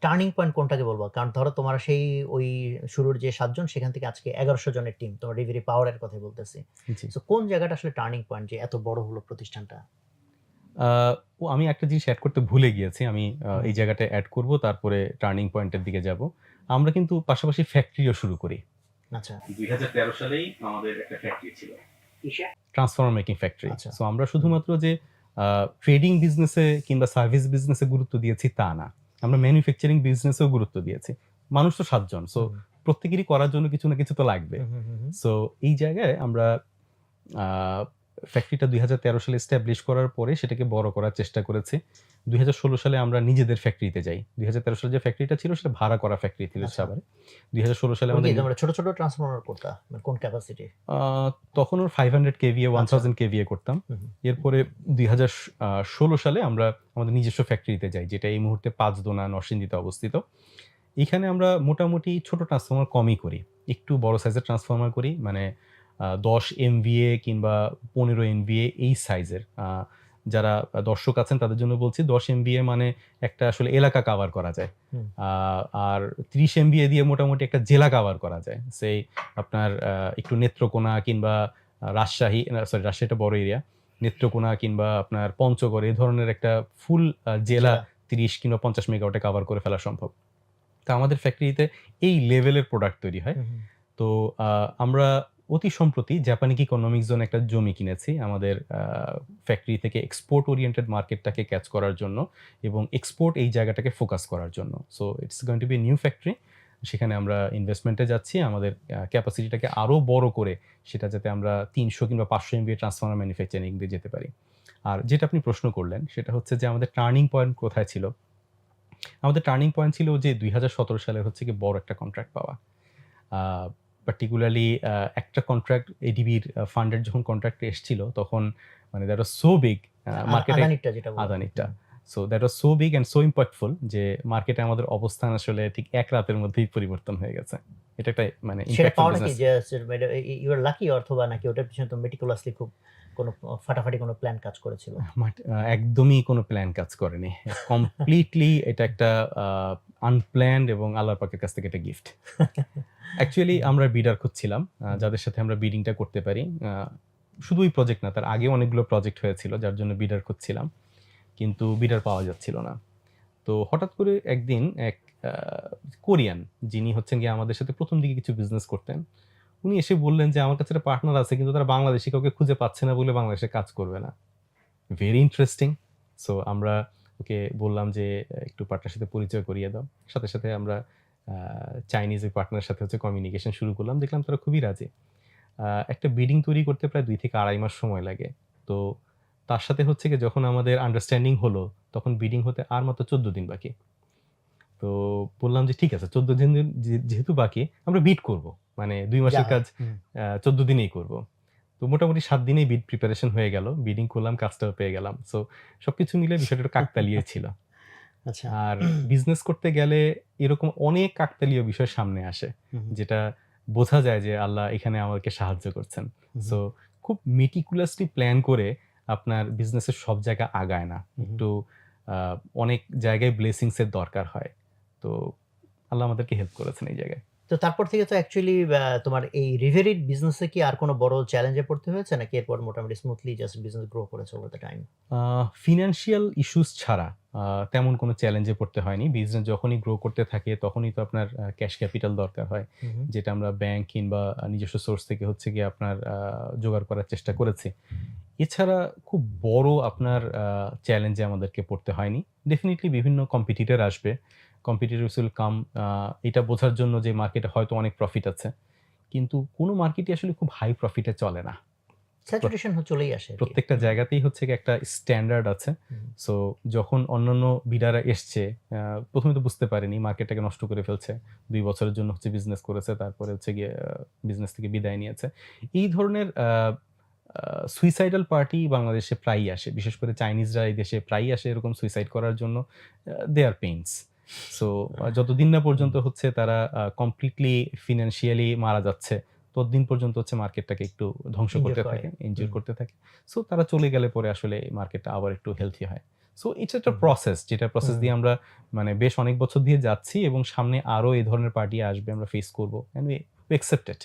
Turning point কোনটাকে বলবো? কারণ ধরো তোমরা সেই ওই শুরুর যে ৭ জন সেখান থেকে আজকে ১১০০ জনের টিম। তোমার ডেলিভারি পাওয়ার এর কথাই বলতেছি। জি। সো কোন জায়গাটা আসলে টার্নিং পয়েন্ট যে এত বড় হলো প্রতিষ্ঠানটা? আ আমি একটা জিনিস এড করতে ভুলে গিয়েছি। আমি হুম, এই জায়গাটায় এড করব, তারপরে টার্নিং পয়েন্ট এর দিকে যাব। আমরা কিন্তু পাশাপাশি ফ্যাক্টরিও শুরু করি। আচ্ছা। ২০১৩ সালেই আমাদের একটা ফ্যাক্টরি ছিল। কিসের? Transformer making factory. আচ্ছা। সো আমরা হুম, শুধুমাত্র যে ট্রেডিং বিজনেসে কিংবা সার্ভিস বিজনেসে গুরুত্ব দিয়েছি তা না। আমরা ম্যানুফ্যাকচারিং বিজনেসেও গুরুত্ব দিয়েছি। মানুষ তো ৭ জন। সো হুম, প্রত্যেকেরই করার জন্য কিছু না কিছু তো লাগবে। হুম, হুম, হুম, হুম। সো এই জায়গায় আমরা আ ফ্যাক্টরিটা ২০১৩ সালে এস্টাবলিশ করার পরে সেটাকে বড় করার চেষ্টা করেছি। ২০১৬ সালে আমরা নিজেদের ফ্যাক্টরিতে যাই। ২০১৩ সালে যে ফ্যাক্টরিটা ছিল সেটা ভাড়া করা ফ্যাক্টরি ছিল আচ্ছা। সাভারে। ২০১৬ সালে ওটা কি আমাদের তোমরা ছোট, ছোট ট্রান্সফরমার করতা? মানে কোন ক্যাপাসিটি? আ তখন ওর 500 কেভিএ, আচ্ছা। 1000 কেভিএ করতাম। হুম, হুম। এরপরে ২০১৬ সালে আমরা আমাদের নিজস্ব ফ্যাক্টরিতে যাই, যেটা এই মুহূর্তে পাঁচদোনা নরসিংদীতে অবস্থিত। এখানে আমরা মোটামুটি ছোট ট্রান্সফর্মার কমই করি। একটু বড় সাইজের ট্রান্সফর্মার করি। মানে ১০ এমভিএ কিংবা ১৫ এমভিএ এই সাইজের। যারা দর্শক আছেন তাদের জন্য বলছি, ১০ এমভিএ মানে একটা আসলে এলাকা কাভার করা যায়। হুম। আ আর ৩০ এমভিএ দিয়ে মোটামুটি একটা জেলা কাভার করা যায়। সেই আপনার একটু নেত্রকোনা কিংবা রাজশাহী, না সরি, রাজশাহীটা বড় এরিয়া। নেত্রকোনা কিংবা আপনার পঞ্চগড় এ ধরনের একটা ফুল জেলা জেলা। ৩০ কিংবা ৫০ মেগাওয়াটে কাভার করে ফেলা সম্ভব। তো আমাদের ফ্যাক্টরিতে এই লেভেলের প্রোডাক্ট তৈরি হয়। হুম, হুম। তো আ আমরা অতি সম্প্রতি জাপানিক ইকোনমিক জোনে একটা জমি কিনেছি আমাদের ফ্যাক্টরি থেকে এক্সপোর্ট ওরিয়েন্টেড মার্কেটটাকে ক্যাচ করার জন্য এবং এক্সপোর্ট এই জায়গাটাকে ফোকাস করার জন্য। So it's going to be new factory. সেখানে আমরা ইনভেস্টমেন্ট এ যাচ্ছি। আমাদের ক্যাপাসিটিটাকে আরো বড় করে সেটা যাতে আমরা ৩০০ কিংবা ৫০০ এমভিএ ট্রান্সফর্মার ম্যানুফ্যাকচারিং দিয়ে যেতে পারি। আর যেটা আপনি প্রশ্ন করলেন সেটা হচ্ছে যে আমাদের টার্নিং পয়েন্ট কোথায় ছিল? আমাদের টার্নিং পয়েন্ট ছিল যে ২০১৭ সালের হচ্ছে গিয়ে বড় একটা কন্ট্রাক্ট পাওয়া। আ পার্টিকুলারলি একটা কন্ট্রাক্ট এডিবির ফান্ডের যখন কন্ট্রাক্ট এসছিল তখন মানে দ্যাট ওয়াজ সো বিগ মার্কেটে আদানিরটা যেটা বললাম। আদানিরটা। হুম। So that was so big and so impactful যে মার্কেটে আমাদের অবস্থান আসলে ঠিক এক রাতের মধ্যেই পরিবর্তন হয়ে গেছে। এটা একটা মানে সেটা ইমপ্যাক্টফুল পাওয়াটা কি বিজনেস। যে ইউ আর লাকি অথবা নাকি ওটার পিছনে তো meticulously খুব কোনো ফাটাফাটি কোনো প্ল্যান কাজ করেছিল? একদমই কোনো প্ল্যান কাজ করেনি। কমপ্লিটলি এটা একটা আ আনপ্ল্যান্ড এবং আল্লাহ পাকের কাছ থেকে একটা গিফট। অ্যাকচুয়ালি হুম, আমরা বিডার খুঁজছিলাম হুম, যাদের সাথে আমরা বিডিংটা করতে পারি। শুধু ওই প্রজেক্ট না, তার আগেও অনেকগুলো প্রজেক্ট হয়েছিল যার জন্য বিডার খুঁজছিলাম। কিন্তু বিডার পাওয়া যাচ্ছিল না। তো হঠাৎ করে একদিন এক আ কোরিয়ান, যিনি হচ্ছেন গিয়ে আমাদের সাথে ১ম দিকে কিছু বিজনেস করতেন। উনি এসে বললেন যে, "আমার কাছে একটা পার্টনার আছে কিন্তু তারা বাংলাদেশী কাউকে খুঁজে পাচ্ছে না বলে বাংলাদেশে কাজ করবে না।" Very interesting. সো আমরা ওকে বললাম যে, "একটু পার্টনারের সাথে পরিচয় করিয়ে দাও।" সাথে, সাথে আমরা আ চাইনিজ ওই পার্টনারের সাথে হচ্ছে কমিউনিকেশন শুরু করলাম। দেখলাম তারা খুবই রাজি। একটা বিডিং তৈরি করতে প্রায় ২ থেকে ২.৫ মাস সময় লাগে। তো তার সাথে হচ্ছে গিয়ে যখন আমাদের আন্ডারস্ট্যান্ডিং হলো, তখন বিডিং হতে আর মাত্র ১৪ দিন বাকি। তো বললাম যে, "ঠিক আছে, ১৪ দিন যেহেতু বাকি, আমরা বিড করব। মানে ২ যা মাসের হয়। কাজ হুম। ১৪ দিনেই করব।" তো মোটামুটি ৭ দিনেই বিড প্রিপারেশন হয়ে গেল। বিডিং করলাম, কাজটাও পেয়ে গেলাম। সো সবকিছু মিলে বিষয়টা একটু কাকতালীয় ছিল। আচ্ছা। আর বিজনেস করতে গেলে এরকম অনেক কাকতালীয় বিষয় সামনে আসে। হুম, হুম, যেটা বোঝা যায় যে আল্লাহ এখানে আমাকে সাহায্য করছেন। হুম, সো খুব meticulously প্ল্যান করে আপনার বিজনেসের সব জায়গা আগায় না। হুম, হুম। একটু আ অনেক জায়গায় ব্লেসিংস এর দরকার হয়। তো আল্লাহ আমাদেরকে হেল্প করেছেন এই জায়গায়। তো তারপর থেকে তো অ্যাকচুয়ালি তোমার এই রিভেরির বিজনেসে কি আর কোনো বড় চ্যালেঞ্জ এ পড়তে হয়েছে? নাকি এরপর মোটামুটি স্মুথলি জাস্ট বিজনেস গ্রো করেছে over the time? A financial issues ছাড়া তেমন কোনো চ্যালেঞ্জে পড়তে হয়নি। বিজনেস যখনই গ্রো করতে থাকে তখনই তো আপনার ক্যাশ ক্যাপিটাল দরকার হয়। হুম, হুম। যেটা আমরা ব্যাংক কিংবা নিজস্ব সোর্স থেকে হচ্ছে গিয়ে আপনার জোগাড় করার চেষ্টা করেছি। এছাড়া খুব বড় আপনার চ্যালেঞ্জে আমাদেরকে পড়তে হয়নি। ডেফিনিটলি বিভিন্ন কম্পিটিটর আসবে। কম্পিটিটরস উইল কাম, আ এটা বোঝার জন্য যে মার্কেটে হয়তো অনেক প্রফিট আছে। কিন্তু কোন মার্কেটই আসলে খুব হাই প্রফিট এ চলে না। প্র স্যাচুরেশন চলেই আসে আরকি। প্রত্যেকটা হুম, জায়গাতেই হচ্ছে গিয়ে একটা স্ট্যান্ডার্ড আছে। হুম, সো যখন অন্যান্য বিডাররা এসছে, ১ম এ তো বুঝতে পারেনি, মার্কেটটাকে নষ্ট করে ফেলছে। ২ বছরের জন্য হচ্ছে বিজনেস করেছে। তারপরে হচ্ছে গিয়ে বিজনেস থেকে বিদায় নিয়েছে। এই ধরনের আ আ সুইসাইডাল পার্টি বাংলাদেশে প্রায়ই আসে। বিশেষ করে চাইনিজরা এই দেশে প্রায়ই আসে এরকম সুইসাইড করার জন্য। দে আর পেইনস। সো যতদিন না হুম। পর্যন্ত হচ্ছে তারা কমপ্লিটলি ফিন্যান্সিয়ালি মারা যাচ্ছে, ততদিন পর্যন্ত হচ্ছে মার্কেটটাকে একটু ধ্বংস এনজয় করতে করে। থাকে, এনজয় হুম। করতে থাকে। সো তারা চলে গেলে পরে আসলে মার্কেটটা আবার একটু হেলথি হয়। সো ইটস একটা হুম, প্রসেস, যেটা প্রসেস হুম, দিয়ে আমরা মানে বেশ অনেক বছর দিয়ে যাচ্ছি এবং সামনে আরো এই ধরনের পার্টি আসবে, আমরা ফেস করব, এন্ড উই অ্যাকসেপ্ট ইট।